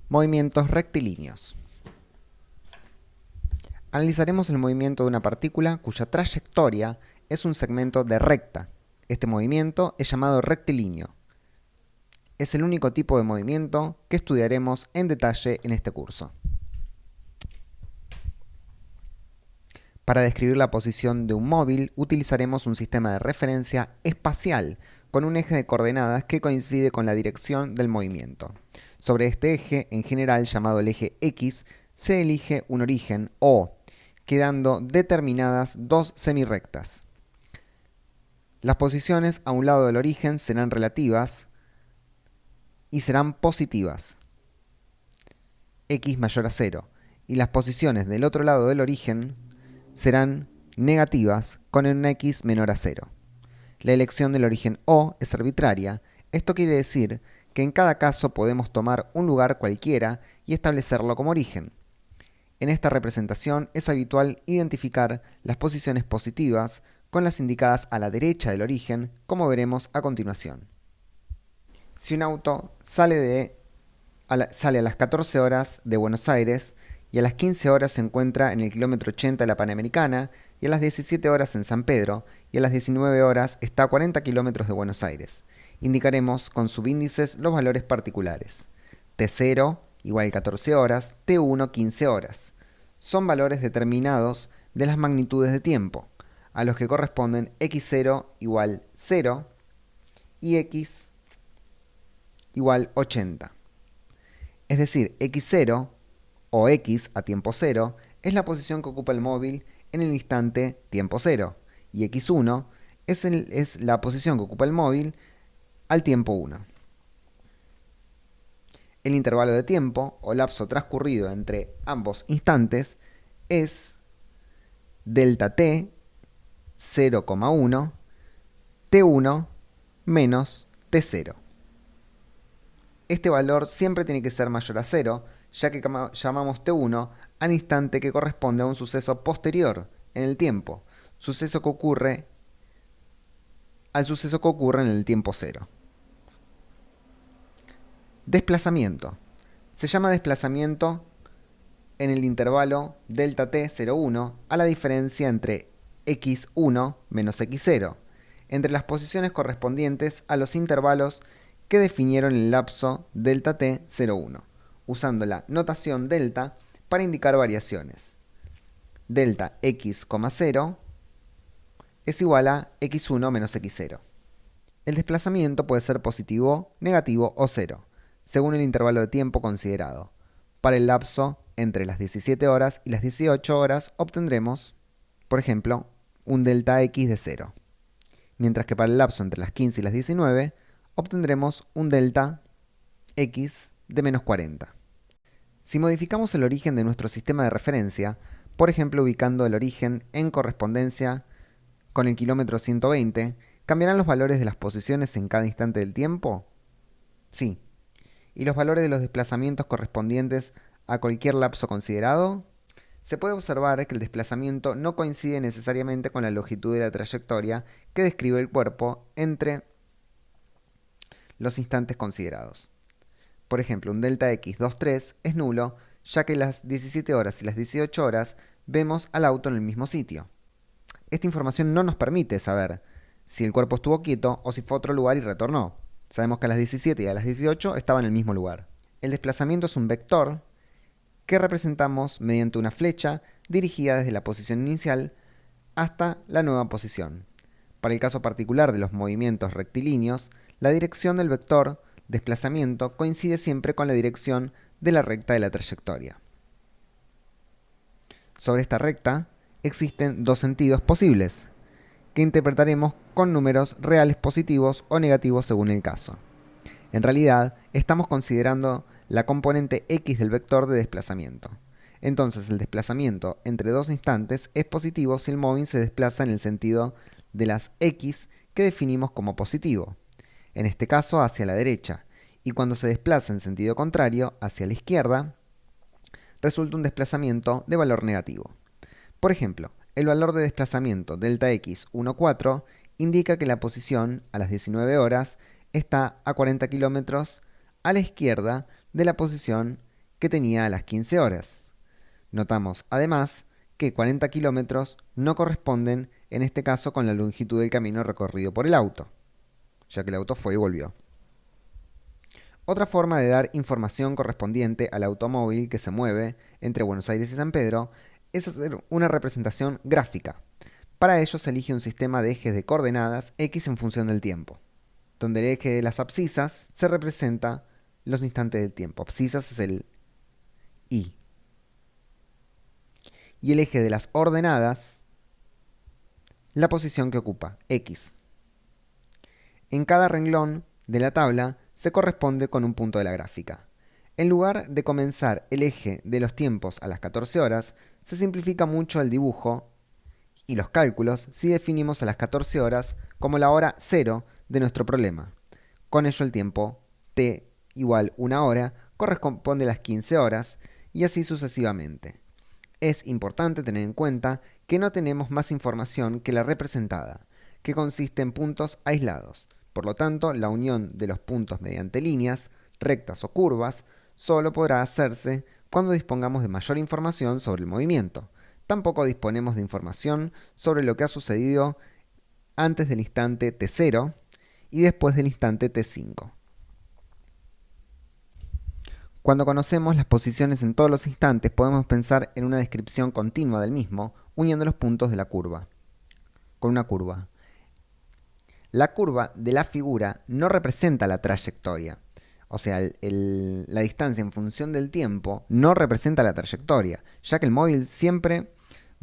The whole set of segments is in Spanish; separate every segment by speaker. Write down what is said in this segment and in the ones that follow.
Speaker 1: Movimientos rectilíneos. Analizaremos el movimiento de una partícula cuya trayectoria es un segmento de recta. Este movimiento es llamado rectilíneo. Es el único tipo de movimiento que estudiaremos en detalle en este curso. Para describir la posición de un móvil, utilizaremos un sistema de referencia espacial con un eje de coordenadas que coincide con la dirección del movimiento. Sobre este eje, en general llamado el eje X, se elige un origen O, quedando determinadas dos semirrectas. Las posiciones a un lado del origen serán relativas y serán positivas, X mayor a 0, y las posiciones del otro lado del origen serán negativas con una X menor a 0. La elección del origen O es arbitraria. Esto quiere decir que en cada caso podemos tomar un lugar cualquiera y establecerlo como origen. En esta representación es habitual identificar las posiciones positivas con las indicadas a la derecha del origen, como veremos a continuación. Si un auto sale a las 14 horas de Buenos Aires y a las 15 horas se encuentra en el kilómetro 80 de la Panamericana, y a las 17 horas en San Pedro, y a las 19 horas está a 40 kilómetros de Buenos Aires. Indicaremos con subíndices los valores particulares. T0 igual 14 horas, T1 15 horas. Son valores determinados de las magnitudes de tiempo, a los que corresponden x0 igual 0 y x igual 80. Es decir, x0 o x a tiempo 0 es la posición que ocupa el móvil en el instante tiempo 0, y x1 es la posición que ocupa el móvil al tiempo 1. El intervalo de tiempo o lapso transcurrido entre ambos instantes es delta t 0,1 t1 menos t0. Este valor siempre tiene que ser mayor a 0, ya que llamamos t1 al instante que corresponde a un suceso posterior en el tiempo, al suceso que ocurre en el tiempo 0. Desplazamiento. Se llama desplazamiento en el intervalo delta t 0,1 a la diferencia entre x1 menos x0, entre las posiciones correspondientes a los intervalos que definieron el lapso delta t 0,1, usando la notación delta para indicar variaciones. Delta x, 0 es igual a x1 menos x0. El desplazamiento puede ser positivo, negativo o 0, según el intervalo de tiempo considerado. Para el lapso entre las 17 horas y las 18 horas obtendremos, por ejemplo, un delta x de 0, mientras que para el lapso entre las 15 y las 19 obtendremos un delta x de menos 40. Si modificamos el origen de nuestro sistema de referencia, por ejemplo ubicando el origen en correspondencia con el kilómetro 120, ¿cambiarán los valores de las posiciones en cada instante del tiempo? Sí. ¿Y los valores de los desplazamientos correspondientes a cualquier lapso considerado? Se puede observar que el desplazamiento no coincide necesariamente con la longitud de la trayectoria que describe el cuerpo entre los instantes considerados. Por ejemplo, un delta x 2,3 es nulo, ya que las 17 horas y las 18 horas vemos al auto en el mismo sitio. Esta información no nos permite saber si el cuerpo estuvo quieto o si fue a otro lugar y retornó. Sabemos que a las 17 y a las 18 estaba en el mismo lugar. El desplazamiento es un vector que representamos mediante una flecha dirigida desde la posición inicial hasta la nueva posición. Para el caso particular de los movimientos rectilíneos, la dirección del vector desplazamiento coincide siempre con la dirección de la recta de la trayectoria. Sobre esta recta existen dos sentidos posibles, que interpretaremos con números reales positivos o negativos según el caso. En realidad, estamos considerando la componente x del vector de desplazamiento. Entonces, el desplazamiento entre dos instantes es positivo si el móvil se desplaza en el sentido de las x que definimos como positivo, en este caso hacia la derecha, y cuando se desplaza en sentido contrario, hacia la izquierda, resulta un desplazamiento de valor negativo. Por ejemplo, el valor de desplazamiento delta x 1,4 indica que la posición a las 19 horas está a 40 kilómetros a la izquierda de la posición que tenía a las 15 horas. Notamos, además, que 40 kilómetros no corresponden, en este caso, con la longitud del camino recorrido por el auto, ya que el auto fue y volvió. Otra forma de dar información correspondiente al automóvil que se mueve entre Buenos Aires y San Pedro es hacer una representación gráfica. Para ello se elige un sistema de ejes de coordenadas X en función del tiempo, donde el eje de las abscisas se representa los instantes del tiempo. Abscisas es el I. Y el eje de las ordenadas, la posición que ocupa, X. En cada renglón de la tabla se corresponde con un punto de la gráfica. En lugar de comenzar el eje de los tiempos a las 14 horas, se simplifica mucho el dibujo y los cálculos si definimos a las 14 horas como la hora cero de nuestro problema. Con ello el tiempo t igual 1 hora corresponde a las 15 horas y así sucesivamente. Es importante tener en cuenta que no tenemos más información que la representada, que consiste en puntos aislados. Por lo tanto, la unión de los puntos mediante líneas, rectas o curvas, solo podrá hacerse cuando dispongamos de mayor información sobre el movimiento. Tampoco disponemos de información sobre lo que ha sucedido antes del instante t0 y después del instante t5. Cuando conocemos las posiciones en todos los instantes, podemos pensar en una descripción continua del mismo, uniendo los puntos de la curva con una curva. La curva de la figura no representa la trayectoria. O sea, la distancia en función del tiempo no representa la trayectoria, ya que el móvil siempre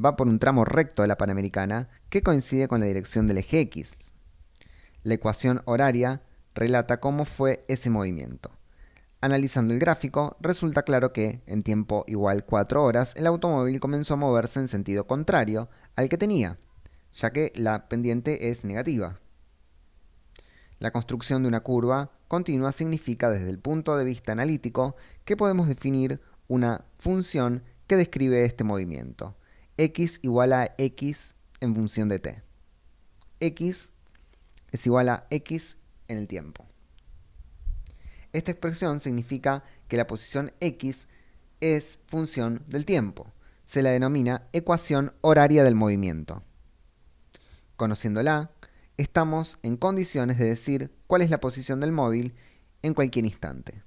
Speaker 1: va por un tramo recto de la Panamericana que coincide con la dirección del eje X. La ecuación horaria relata cómo fue ese movimiento. Analizando el gráfico, resulta claro que, en tiempo igual 4 horas, el automóvil comenzó a moverse en sentido contrario al que tenía, ya que la pendiente es negativa. La construcción de una curva continua significa, desde el punto de vista analítico, que podemos definir una función que describe este movimiento. X igual a X en función de t. X es igual a X en el tiempo. Esta expresión significa que la posición X es función del tiempo. Se la denomina ecuación horaria del movimiento. Conociéndola, estamos en condiciones de decir cuál es la posición del móvil en cualquier instante.